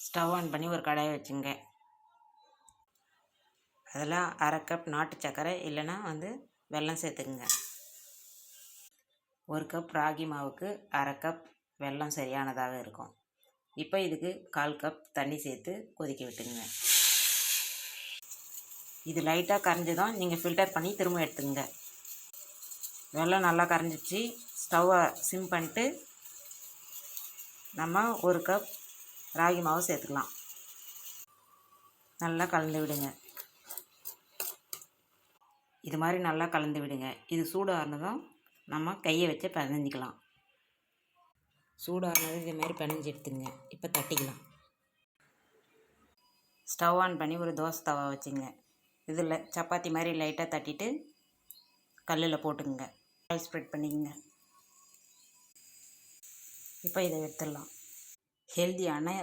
Stove on பண்ணி ஒரு கடாயை வச்சுங்க. அதில் அரை கப் நாட்டு சர்க்கரை இல்லைன்னா வெல்லம் சேர்த்துக்குங்க. 1 கப் ராகி மாவுக்கு அரை கப் வெல்லம் சரியானதாக இருக்கும். இப்போ இதுக்கு 1/4 கப் தண்ணி சேர்த்து கொதிக்க விட்டுங்க. இது லைட்டாக கரைஞ்சதும் நீங்கள் ஃபில்டர் பண்ணி திரும்ப எடுத்துங்க. வெல்லம் நல்லா கரைஞ்சிச்சு. ஸ்டவ்வை சிம் பண்ணிட்டு நம்ம 1 கப் ராகி மாவு சேர்த்துக்கலாம். நல்லா கலந்து விடுங்க. இது மாதிரி நல்லா கலந்து விடுங்க. இது சூடானதும் நம்ம கையை வச்சு பிணைஞ்சிக்கலாம். சூடானது இது மாதிரி பிணைஞ்சி எடுத்துங்க. இப்போ தட்டிக்கலாம். ஸ்டவ் ஆன் பண்ணி ஒரு தோசை தவா வச்சுங்க. இதில் சப்பாத்தி மாதிரி லைட்டாக தட்டிட்டு கல்லில் போட்டுக்குங்க. ஆயில் ஸ்ப்ரெட் பண்ணிக்கங்க. இப்போ இதை எடுத்துடலாம். ஹெல்தியான